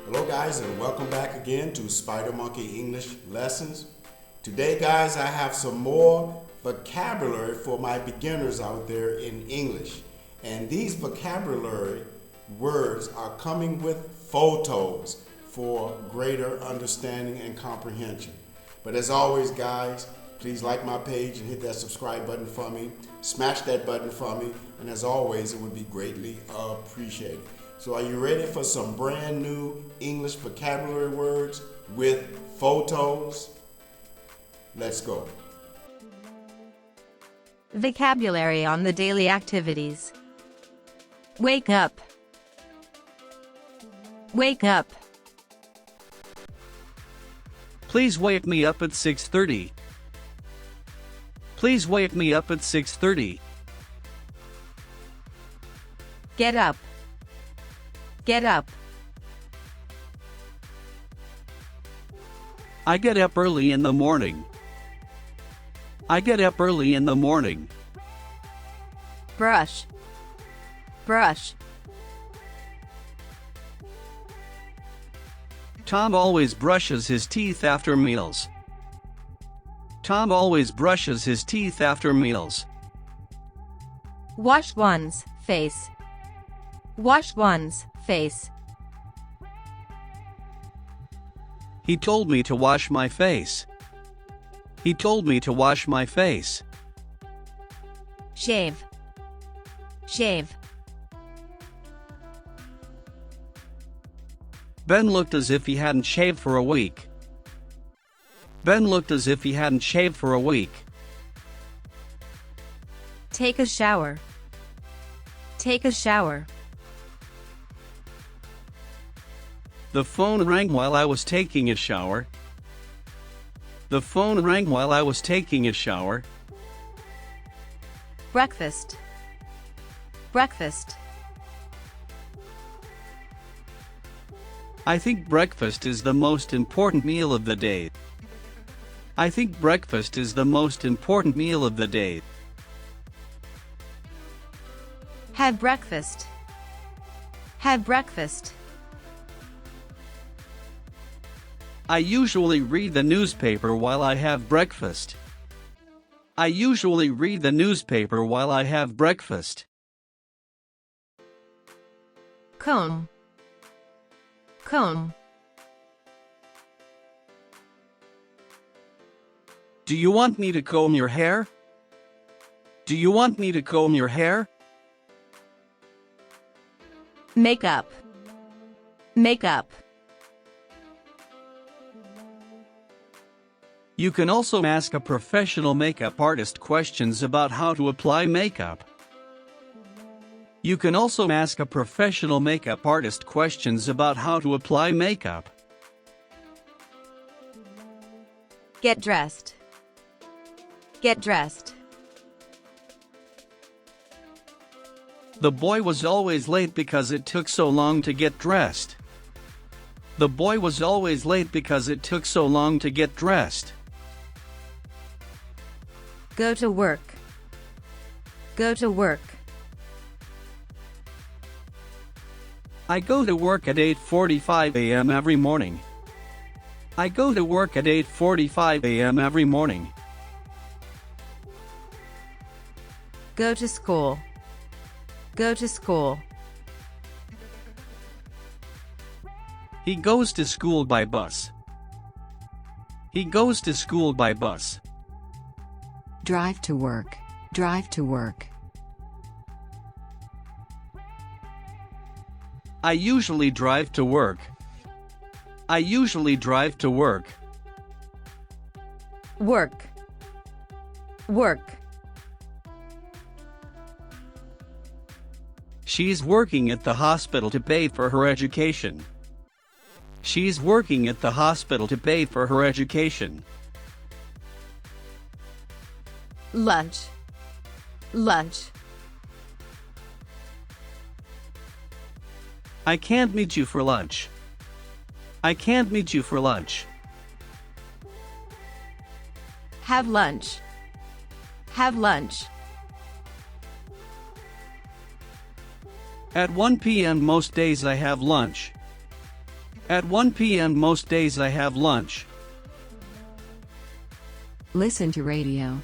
Hello guys, and welcome back again to Spider Monkey English Lessons. Today guys, I have some more vocabulary for my beginners out there in English. And these vocabulary words are coming with photos for greater understanding and comprehension. But as always guys, please like my page and hit that subscribe button for me. Smash that button for me, and as always, it would be greatly appreciated. So are you ready for some brand new English vocabulary words with photos? Let's go. Vocabulary on the daily activities. Wake up. Wake up. Please wake me up at 6:30. Please wake me up at 6:30. Get up. Get up. I get up early in the morning. I get up early in the morning. Brush. Brush. Tom always brushes his teeth after meals. Tom always brushes his teeth after meals. Wash one's face. Wash one's face. He told me to wash my face. He told me to wash my face. Shave. Shave. Ben looked as if he hadn't shaved for a week. Ben looked as if he hadn't shaved for a week. Take a shower. Take a shower. The phone rang while I was taking a shower. The phone rang while I was taking a shower. Breakfast. Breakfast. I think breakfast is the most important meal of the day. I think breakfast is the most important meal of the day. Have breakfast. Have breakfast. I usually read the newspaper while I have breakfast. I usually read the newspaper while I have breakfast. Comb. Comb. Do you want me to comb your hair? Do you want me to comb your hair? Makeup. Makeup. You can also ask a professional makeup artist questions about how to apply makeup. You can also ask a professional makeup artist questions about how to apply makeup. Get dressed. Get dressed. The boy was always late because it took so long to get dressed. The boy was always late because it took so long to get dressed. Go to work. Go to work. I go to work at 8:45 a.m. every morning. I go to work at 8:45 a.m. every morning. Go to school. Go to school. He goes to school by bus. He goes to school by bus. Drive to work. Drive to work. I usually drive to work. I usually drive to work. Work. Work. She's working at the hospital to pay for her education. She's working at the hospital to pay for her education. Lunch. Lunch. I can't meet you for lunch. I can't meet you for lunch. Have lunch. Have lunch. At 1 p.m. most days I have lunch. At 1 p.m. most days I have lunch. Listen to radio.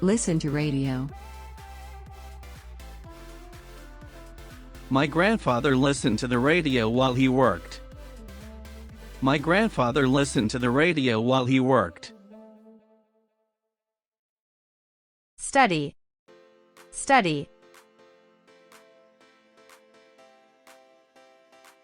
Listen to radio. My grandfather listened to the radio while he worked. My grandfather listened to the radio while he worked. Study. Study.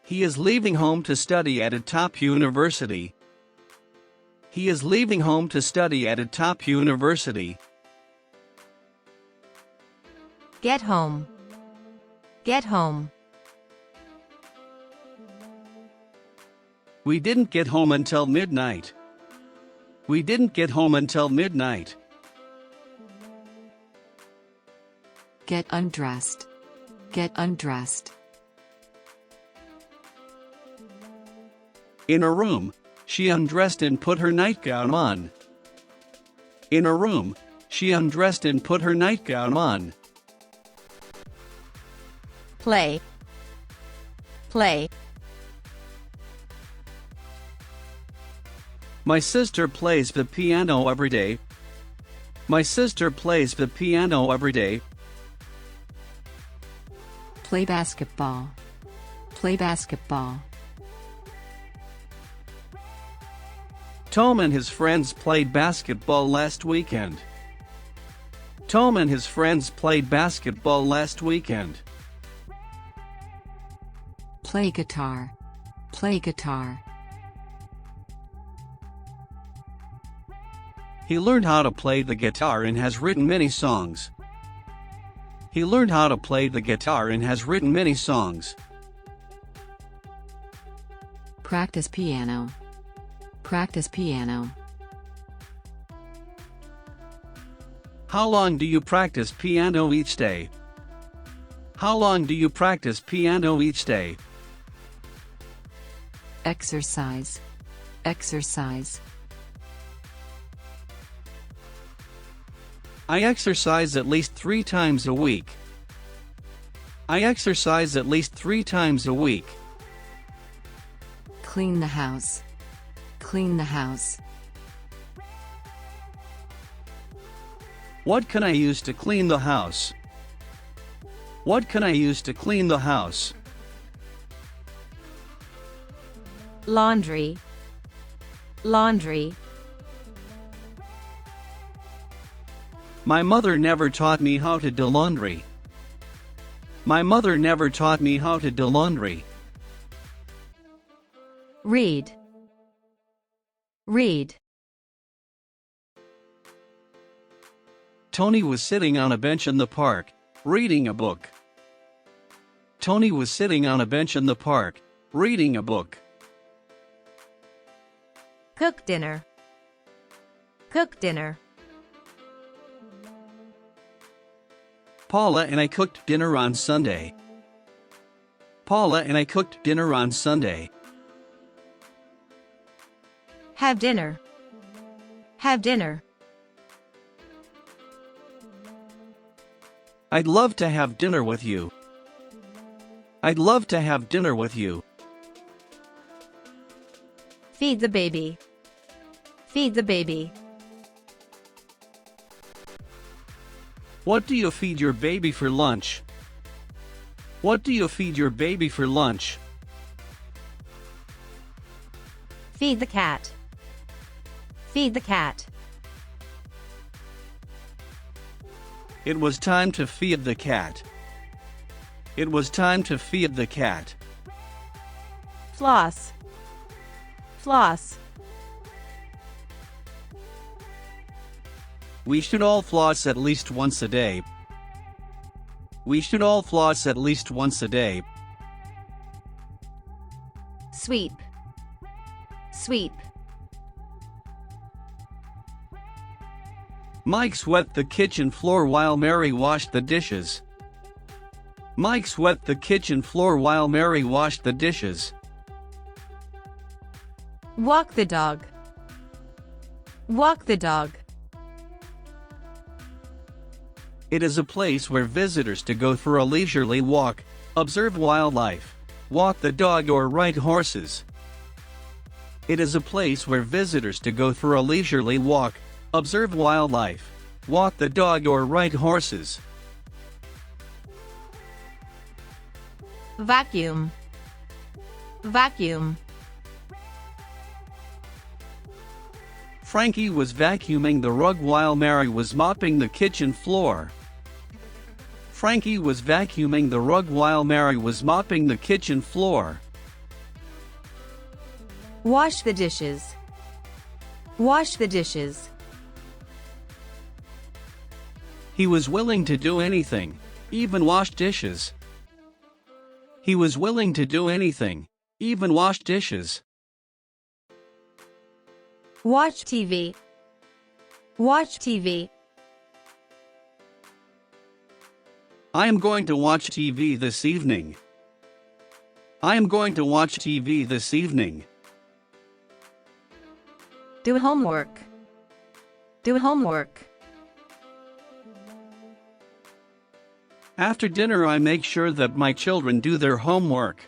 He is leaving home to study at a top university. He is leaving home to study at a top university. Get home. Get home. We didn't get home until midnight. We didn't get home until midnight. Get undressed. Get undressed. In a room, she undressed and put her nightgown on. In a room, she undressed and put her nightgown on. Play. Play. My sister plays the piano every day. My sister plays the piano every day. Play basketball. Play basketball. Tom and his friends played basketball last weekend. Tom and his friends played basketball last weekend. Play guitar. Play guitar. He learned how to play the guitar and has written many songs. He learned how to play the guitar and has written many songs. Practice piano. Practice piano. How long do you practice piano each day? How long do you practice piano each day? Exercise. Exercise. I exercise at least 3 times a week. I exercise at least 3 times a week. Clean the house. Clean the house. What can I use to clean the house? What can I use to clean the house? Laundry. Laundry. My mother never taught me how to do laundry. My mother never taught me how to do laundry. Read. Read. Tony was sitting on a bench in the park, reading a book. Tony was sitting on a bench in the park, reading a book. Cook dinner. Cook dinner. Paula and I cooked dinner on Sunday. Paula and I cooked dinner on Sunday. Have dinner. Have dinner. I'd love to have dinner with you. I'd love to have dinner with you. Feed the baby. Feed the baby. What do you feed your baby for lunch? What do you feed your baby for lunch? Feed the cat. Feed the cat. It was time to feed the cat. It was time to feed the cat. Floss. Floss. We should all floss at least once a day. We should all floss at least once a day. Sweep. Sweep. Mike swept the kitchen floor while Mary washed the dishes. Mike swept the kitchen floor while Mary washed the dishes. Walk the dog. Walk the dog. It is a place where visitors to go for a leisurely walk, observe wildlife, walk the dog or ride horses. It is a place where visitors to go for a leisurely walk, observe wildlife, walk the dog or ride horses. Vacuum. Vacuum. Frankie was vacuuming the rug while Mary was mopping the kitchen floor. Frankie was vacuuming the rug while Mary was mopping the kitchen floor. Wash the dishes. Wash the dishes. He was willing to do anything, even wash dishes. He was willing to do anything, even wash dishes. Watch TV. Watch TV. I am going to watch TV this evening. I am going to watch TV this evening. Do homework. Do homework. After dinner I make sure that my children do their homework.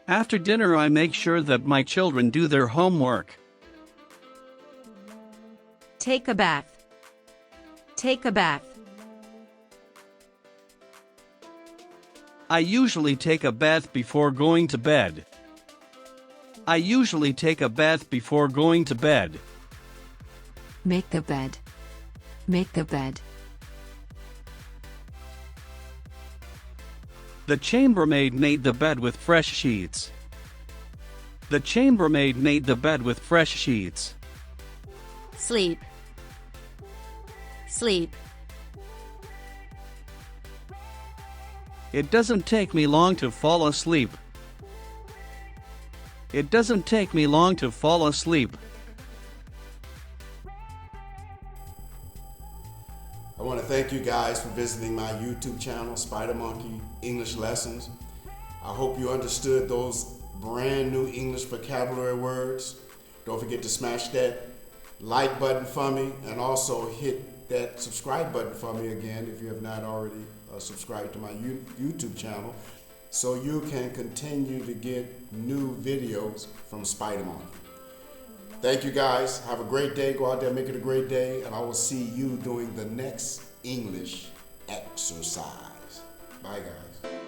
After dinner I make sure that my children do their homework. Take a bath. Take a bath. I usually take a bath before going to bed. I usually take a bath before going to bed. Make the bed. Make the bed. The chambermaid made the bed with fresh sheets. The chambermaid made the bed with fresh sheets. Sleep. Sleep. It doesn't take me long to fall asleep. It doesn't take me long to fall asleep. I want to thank you guys for visiting my YouTube channel, Spider Monkey English Lessons. I hope you understood those brand new English vocabulary words. Don't forget to smash that like button for me, and also hit that subscribe button for me again if you have not already subscribed to my YouTube channel, so you can continue to get new videos from Spider Monkey. Thank you guys. Have a great day. Go out there, make it a great day, and I will see you doing the next English exercise. Bye guys.